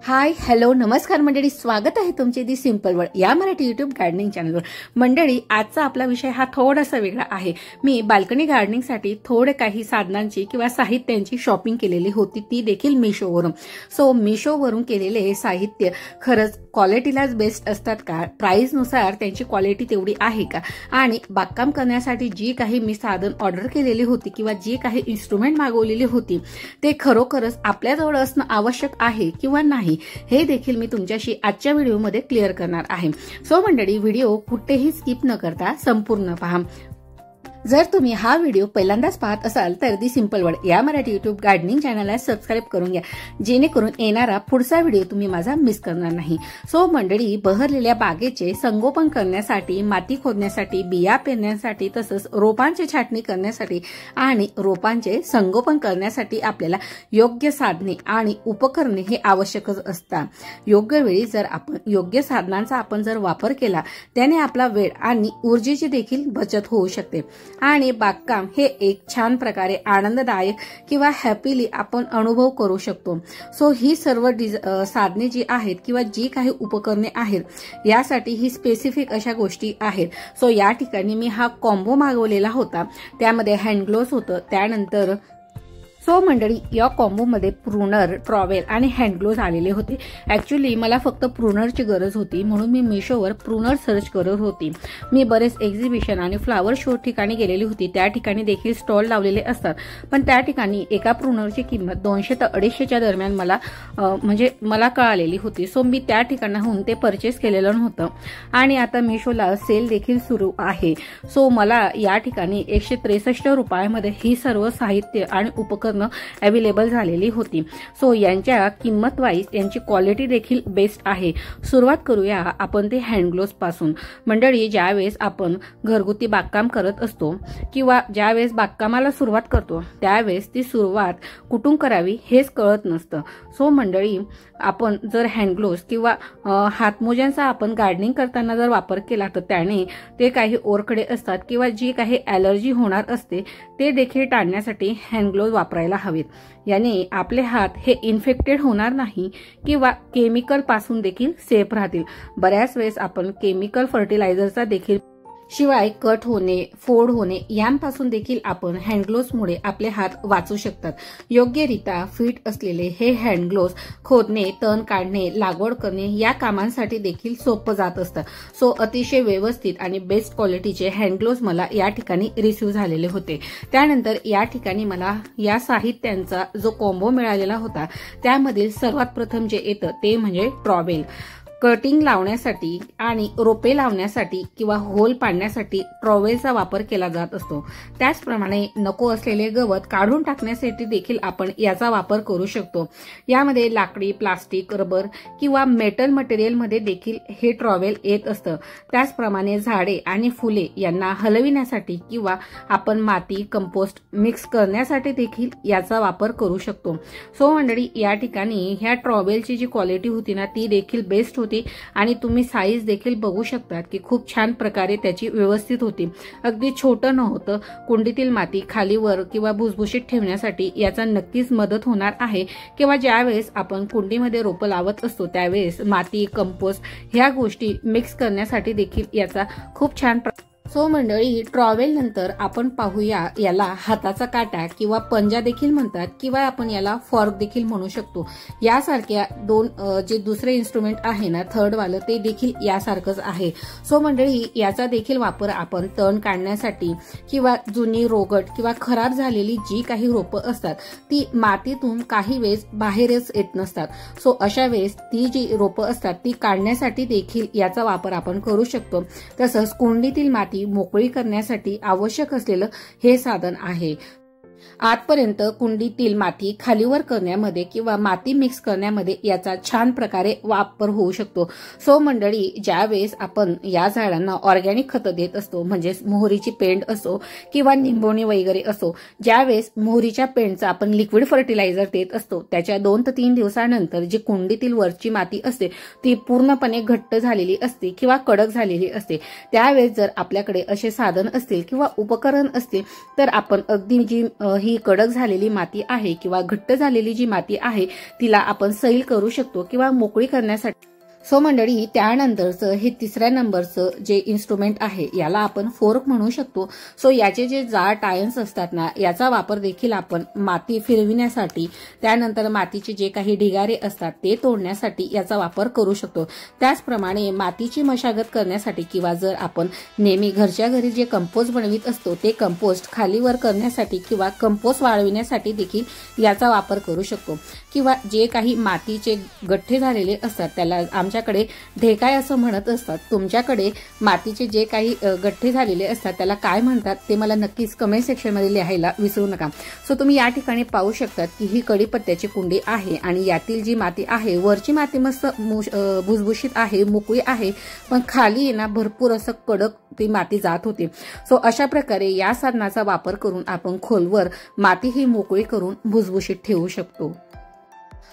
Hi hello नमस्कार मंडळी, स्वागत आहे तुमचे दी सिंपल वर्ल्ड या मराठी यूट्यूब गार्डनिंग चॅनलवर। मंडळी, आजचा आपला विषय हा थोडासा वेगळा आहे। मी बाल्कनी गार्डनिंगसाठी थोडे काही साधनांची किंवा साहित्यांची शॉपिंग केलेली होती, ती देखील मीशोवरून। सो मीशोवरून केलेले हे साहित्य खरंच क्वालिटीलाच बेस्ट असतात का? प्राइस नुसार त्यांची क्वालिटी तेवढी आहे का? आणि बागकाम करण्यासाठी जी काही मी साधन ऑर्डर केलेली होती किंवा जी काही इन्स्ट्रुमेंट मागवलेली होती ते खरोखरच आपल्याजवळ असणं आवश्यक आहे किंवा नाही हे देखील मी तुमच्याशी आजच्या व्हिडिओमध्ये क्लिअर करणार आहे। सो मंडळी, व्हिडिओ कुठेही स्किप न करता संपूर्ण पहा। जर तुम्ही हा व्हिडिओ पहिल्यांदाच पाहत असाल तर दी सिंपल वर्ल्ड या मराठी यूट्यूब गार्डनिंग चॅनलला सबस्क्राइब करून घ्या, जेणेकरून येणारा पुढचा व्हिडिओ तुम्ही माझा मिस करणार नाही। सो मंडळी, बहरलेल्या बागेचे संगोपन करण्यासाठी, माती खोदण्यासाठी, बिया पेरण्यासाठी, तसंच रोपांची छाटणी करण्यासाठी आणि रोपांचे संगोपन करण्यासाठी आपल्याला योग्य साधने आणि उपकरणे हे आवश्यकच असतात। योग्य वेळी जर आपण योग्य साधनांचा आपण जर वापर केला त्याने आपला वेळ आणि ऊर्जेची देखील बचत होऊ शकते आणि बागकाम हे एक छान प्रकारे आनंददायक किंवा हॅपीली आपण अनुभव करू शकतो। सो ही सर्व साधने जी आहेत किंवा जी काही उपकरणे आहेत यासाठी ही स्पेसिफिक अशा गोष्टी आहेत। सो या ठिकाणी मी हा कॉम्बो मागवलेला होता, त्यामध्ये हँड ग्लोव्स होतं, त्यानंतर सो मंडळी या कॉम्बो मध्ये प्रूनर, ट्रॉवेल आणि हँड ग्लोव्स आलेले होते। ऍक्च्युअली मला फक्त प्रूनरची गरज होती, म्हणून मी मीशोवर प्रूनर सर्च करत होती। मी बरेच एक्झिबिशन आणि फ्लावर शो ठिकाणी गेलेली होती, त्या ठिकाणी देखील स्टॉल लावलेले असतात, पण त्या ठिकाणी एका प्रूनरची किंमत 200 ते 250च्या दरम्यान मला कळालेली होती। सो मी त्या ठिकाणाहून ते परचेस केलेलं नव्हतं आणि आता मीशोला सेल देखील सुरू आहे। सो मला या ठिकाणी 163 रुपयामध्ये ही सर्व साहित्य आणि उपकरण अवेलेबल झालेली होती। सो यांच्या किंमत वाईज यांची क्वालिटी देखील बेस्ट आहे। सुरुवात करूया आपण ते हँड ग्लोव्स पासून। मंडळी, ज्यावेळेस आपण घरगुती बागकाम करत असतो किंवा ज्यावेळेस बागकामाला सुरुवात करतो त्यावेळेस ती सुरुवात कुठून करावी हेच कळत नसतं। सो मंडळी, आपण जर हँड ग्लोव्स किंवा हातमोज्यांचा आपण गार्डनिंग करताना जर वापर केला तर त्याने ते काही ओरखडे असतात किंवा जी काही ॲलर्जी होणार असते ते देखील टाळण्यासाठी हँड ग्लोव्स वापरायला हवेत। याने आपले हात हे इन्फेक्टेड होणार नाही किंवा केमिकल पासून देखील सेफ राहतील। बऱ्याच वेळेस आपण केमिकल फर्टिलायझरचा देखील शिवाय कट होणे, फोड होणे यांपासून देखील आपण हँड ग्लोव्समुळे आपले हात वाचू शकतात। योग्यरित्या फिट असलेले हे हँड ग्लोव्स खोदणे, तण काढणे, लागवड करणे या कामांसाठी देखील सोपं जात असतं। सो अतिशय व्यवस्थित आणि बेस्ट क्वालिटीचे हँड ग्लोव्स मला या ठिकाणी रिसीव्ह झालेले होते। त्यानंतर या ठिकाणी मला या साहित्यांचा जो कॉम्बो मिळालेला होता त्यामधील सर्वात प्रथम जे येतं ते म्हणजे ट्रॉवेल। कटिंग लावण्यासाठी आणि रोपे लावण्यासाठी किंवा होल पाडण्यासाठी ट्रॉवेलचा वापर केला जात असतो। त्याचप्रमाणे नको असलेले गवत काढून टाकण्यासाठी देखील आपण याचा वापर करू शकतो। यामध्ये लाकडी, प्लास्टिक, रबर किंवा मेटल मटेरियलमध्ये देखील हे ट्रॉवेल येत असतं। त्याचप्रमाणे झाडे आणि फुले यांना हलविण्यासाठी किंवा आपण माती, कंपोस्ट मिक्स करण्यासाठी देखील याचा वापर करू शकतो। सो मंडळी, या ठिकाणी ह्या ट्रॉवेलची जी क्वालिटी होती ना ती देखील बेस्ट होती आणि तुम्ही साईज देखील बघू शकतात की खूप छान प्रकारे त्याची व्यवस्थित होती। अगदी छोटं नव्हतं। कुंडीतील माती खालीवर किंवा भुसभुशीत ठेवण्यासाठी याचा नक्कीच मदत होणार आहे किंवा ज्यावेळेस आपण कुंडीमध्ये रोपं लावत असतो त्यावेळेस माती, कंपोस्ट ह्या गोष्टी मिक्स करण्यासाठी देखील याचा खूप छान सो मंडळी, ट्रॉवेल नंतर आपण पाहूया याला हाताचा काटा किंवा पंजा देखील म्हणतात किंवा आपण याला फॉर्क देखील म्हणू शकतो। यासारख्या दोन जे दुसरे इन्स्ट्रुमेंट आहे ना, थर्ड वालं, ते देखील यासारखंच आहे। सो मंडळी, याचा देखील वापर आपण तण काढण्यासाठी किंवा जुनी, रोगट किंवा खराब झालेली जी काही रोपं असतात ती मातीतून काही वेळेस बाहेरच येत नसतात। सो अशा वेळेस ती जी रोपं असतात ती काढण्यासाठी देखील याचा वापर आपण करू शकतो। तसंच कुंडीतील माती मोकळी करण्यासाठी आवश्यक असलेलं हे साधन आहे। आतपर्यंत कुंडीतील माती खालीवर करण्यामध्ये किंवा माती मिक्स करण्यामध्ये याचा छान प्रकारे वापर होऊ शकतो। सो मंडळी, ज्यावेळेस आपण या झाडांना ऑर्गॅनिक खतं देत असतो, म्हणजे मोहरीची पेंड असो किंवा निंबोणी वगैरे असो, ज्यावेळेस मोहरीच्या पेंडचा आपण लिक्विड फर्टिलायझर देत असतो त्याच्या 2 ते 3 दिवसानंतर जी कुंडीतील वरची माती असते ती पूर्णपणे घट्ट झालेली असते किंवा कडक झालेली असते। त्यावेळेस जर आपल्याकडे असे साधन असतील किंवा उपकरण असतील तर आपण अगदी जी ही कडक झालेली माती आहे किंवा घट्ट झालेली जी माती आहे तिला आपण सैल करू शकतो किंवा मोकळी करण्यासाठी। सो मंडळी, त्यानंतरचं हे तिसऱ्या नंबरचं जे इन्स्ट्रुमेंट आहे याला आपण फोर्क म्हणू शकतो। सो याचे जे जाड टायन्स असतात ना, याचा वापर देखील आपण माती फिरविण्यासाठी, त्यानंतर मातीचे जे काही ढिगारे असतात ते तोडण्यासाठी याचा वापर करू शकतो। त्याचप्रमाणे मातीची मशागत करण्यासाठी किंवा जर आपण नेहमी घरच्या घरी जे कंपोस्ट बनवित असतो ते कंपोस्ट खालीवर करण्यासाठी किंवा कंपोस्ट वाळविण्यासाठी देखील याचा वापर करू शकतो। किंवा जे काही मातीचे गठ्ठे झालेले असतात त्याला आमच्याकडे ढेकाय असं म्हणत असतात। तुमच्याकडे मातीचे जे काही गठ्ठे झालेले असतात त्याला काय म्हणतात ते मला नक्कीच कमेंट सेक्शन मध्ये लिहायला विसरू नका। सो तुम्ही या ठिकाणी पाहू शकतात की ही कढीपत्त्याची कुंडी आहे आणि यातील जी माती आहे, वरची माती मस्त भुसभुशीत आहे, मोकळी आहे, पण खाली ना भरपूर असं कडक ती माती जात होती। सो अशा प्रकारे या साधनाचा वापर करून आपण खोलवर माती ही मोकळी करून भुसभुशीत ठेवू शकतो।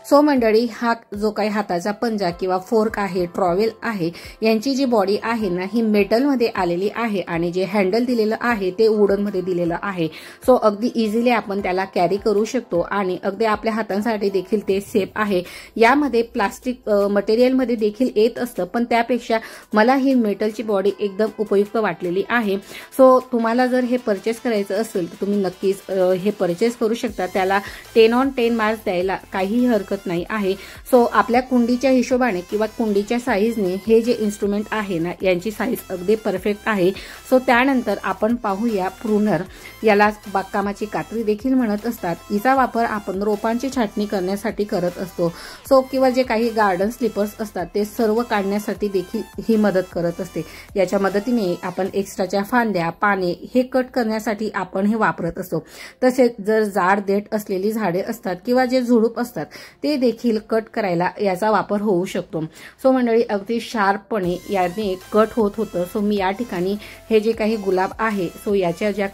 सो मंडळी, हा जो काही हाताचा पंजा किंवा फोर्क आहे, ट्रॉवेल आहे, यांची जी बॉडी आहे ना ही मेटलमध्ये आलेली आहे आणि जे हँडल दिलेलं आहे ते वुडनमध्ये दिलेलं आहे। सो अगदी इझिली आपण त्याला कॅरी करू शकतो आणि अगदी आपल्या हातांसाठी देखील ते सेफ आहे। यामध्ये प्लास्टिक मटेरियलमध्ये देखील येत असतं, पण त्यापेक्षा मला ही मेटलची बॉडी एकदम उपयुक्त वाटलेली आहे। सो तुम्हाला जर हे परचेस करायचं असेल तर तुम्ही नक्कीच हे परचेस करू शकता। त्याला 10/10 मार्क्स द्यायला काहीही हरकत नाही आहे। सो आपल्या कुंडीच्या हिशोबाने किंवा कुंडीच्या साईजने हे जे इन्स्ट्रुमेंट आहे ना यांची साईज अगदी परफेक्ट आहे। सो त्यानंतर आपण पाहूया प्रूनर, याला बागकामाची कात्री देखील म्हणत असतात। हिचा वापर आपण रोपांची छाटणी करण्यासाठी करत असतो। सो किंवा जे काही गार्डन स्लिपर्स असतात ते सर्व काढण्यासाठी देखील ही मदत करत असते। याच्या मदतीने आपण एक्स्ट्राच्या फांद्या, पाने हे कट करण्यासाठी आपण हे वापरत असतो। तसेच जर जाड देठ असलेली झाडे असतात किंवा जे झुडूप असतात ते देखील कट करायला याचा वापर होऊ शकतो। सो मंडळी, अगदी शार्पपणे याने कट होत होतं। सो मी या ठिकाणी हे जे काही गुलाब आहे, सो याच्या ज्या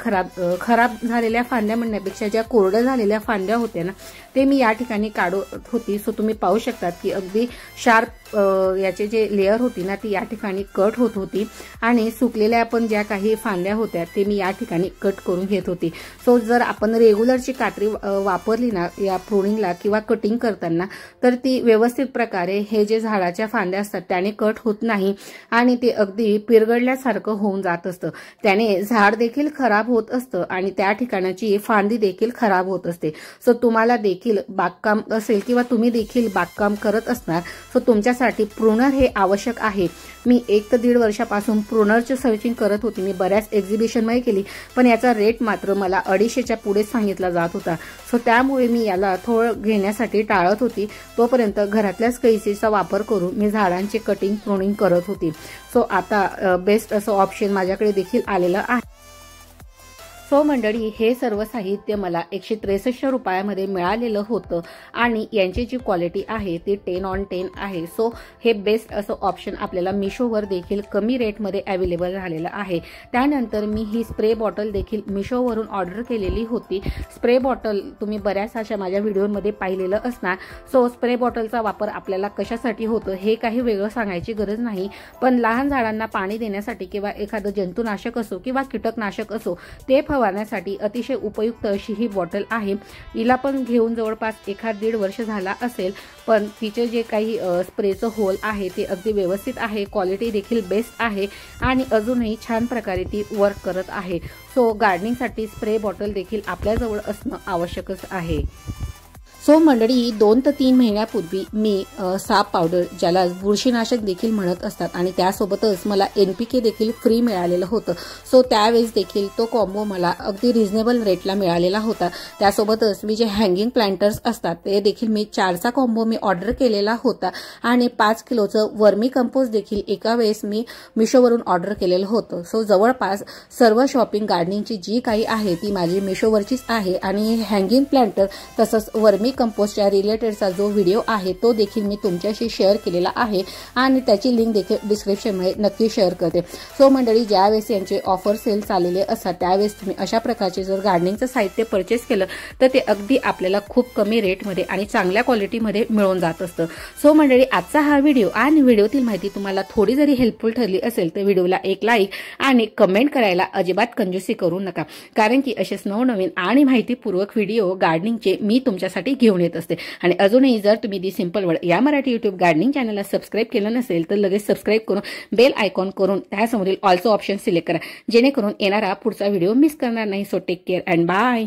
खराब झालेल्या फांद्या म्हणण्यापेक्षा ज्या कोरड्या झालेल्या फांद्या होत्या ना ते मी या ठिकाणी काढत होती। सो तुम्ही पाहू शकतात की अगदी शार्प याचे जे लेअर होती ना ती या ठिकाणी कट होत होती आणि सुकलेल्या आपण ज्या काही फांद्या होत्या ते मी या ठिकाणी कट करून घेत होती। सो जर आपण रेग्युलरची कात्री वापरली ना या प्रूनिंगला किंवा कटिंग करताना तर ती व्यवस्थित प्रकारे हे जे झाडाच्या फांद्या असतात त्याने कट होत नाही आणि ते अगदी पिरगडल्यासारखं होऊन जात असतं। त्याने झाड देखील खराब होत असतं आणि त्या ठिकाणाची फांदी देखील खराब होत असते। सो तुम्हाला देखील बागकाम असेल किंवा तुम्ही देखील बागकाम करत असणार, सो तुमच्यासाठी प्रूनर हे आवश्यक आहे। मी 1 ते 1.5 वर्षापासून प्रूनरचे सर्चिंग करत होती। मी बऱ्याच एक्झिबिशनमध्ये केली, पण याचा रेट मात्र मला 250च्या पुढे सांगितला जात होता। सो त्यामुळे मी याला थोडं घेण्यासाठी टाळत होती। तोपर्यंत घरातल्याच कैचीचा वापर करून मी झाडांचे कटिंग प्रूनिंग करत होती। सो आता बेस्ट असं ऑप्शन माझ्याकडे देखील आलेलं आहे। सो मंडळी, हे सर्व साहित्य मला 163 रुपयामध्ये मिळालेलं होतं आणि यांची जी क्वालिटी आहे ती 10/10 आहे। सो हे बेस्ट असं ऑप्शन आपल्याला मिशोवर देखील कमी रेटमध्ये अवेलेबल झालेलं आहे। त्यानंतर मी ही स्प्रे बॉटल देखील मिशोवरून ऑर्डर केलेली होती। स्प्रे बॉटल तुम्ही बऱ्याच अशा माझ्या व्हिडिओमध्ये पाहिलेलं असणार। सो स्प्रे बॉटलचा वापर आपल्याला कशासाठी होतं हे काही वेगळं सांगायची गरज नाही, पण लहान झाडांना पाणी देण्यासाठी किंवा एखादं जंतुनाशक असो किंवा कीटकनाशक असो ते फवारण्यासाठी अतिशय उपयुक्त अशी ही बॉटल आहे। हिला पण घेऊन जवळपास 1-1.5 वर्ष झाला असेल, पण तिचे जे काही स्प्रेचं होल आहे ते अगदी व्यवस्थित आहे, क्वालिटी देखील बेस्ट आहे आणि अजूनही छान प्रकारे ती वर्क करत आहे। सो गार्डनिंगसाठी स्प्रे बॉटल देखील आपल्याजवळ असणं आवश्यकच आहे। सो मंडळी, 2 ते 3 महिन्यापूर्वी मी साप पावडर, ज्याला बुरशीनाशक देखील म्हणत असतात, आणि त्यासोबतच मला NPK देखील फ्री मिळालेलं होतं। सो त्यावेळेस देखील तो कॉम्बो मला अगदी रिझनेबल रेटला मिळालेला होता। त्यासोबतच मी जे हँगिंग प्लांटर्स असतात ते देखील मी 4चा कॉम्बो मी ऑर्डर केलेला होता आणि 5 किलोचं वर्मी कंपोस्ट देखील एका वेळेस मी मिशोवरून ऑर्डर केलेलं होतं। सो जवळपास सर्व शॉपिंग गार्डनिंगची जी काही आहे ती माझी मिशोवरचीच आहे आणि हँगिंग प्लांटर तसंच वर्मी कंपोस्टच्या रिलेटेडचा जो व्हिडिओ आहे तो देखील मी तुमच्याशी शेअर केलेला आहे आणि त्याची लिंक देखील डिस्क्रिप्शनमध्ये नक्की शेअर करते। सो मंडळी, ज्यावेळेस यांचे ऑफर सेल चाललेले असतात त्यावेळेस तुम्ही अशा प्रकारचे जर गार्डनिंगचं साहित्य परचेस केलं तर ते अगदी आपल्याला खूप कमी रेटमध्ये आणि चांगल्या क्वालिटीमध्ये मिळून जात असतं। सो मंडळी, आजचा हा व्हिडिओ आणि व्हिडिओतील माहिती तुम्हाला थोडी जरी हेल्पफुल ठरली असेल तर व्हिडिओला एक लाईक आणि कमेंट करायला अजिबात कंजूसी करू नका, कारण की असेच नवनवीन आणि माहितीपूर्वक व्हिडिओ गार्डनिंगचे मी तुमच्यासाठी घेऊन येत असते। आणि अजूनही जर तुम्ही दी सिंपल वर्ल्ड या मराठी यूट्यूब गार्डनिंग चॅनलला सबस्क्राईब केलं नसेल तर लगेच सबस्क्राईब करून बेल आयकॉन करून त्यासमोरील ऑल्सो ऑप्शन सिलेक्ट करा, जेणेकरून येणारा पुढचा व्हिडिओ मिस करणार नाही। So take care and bye.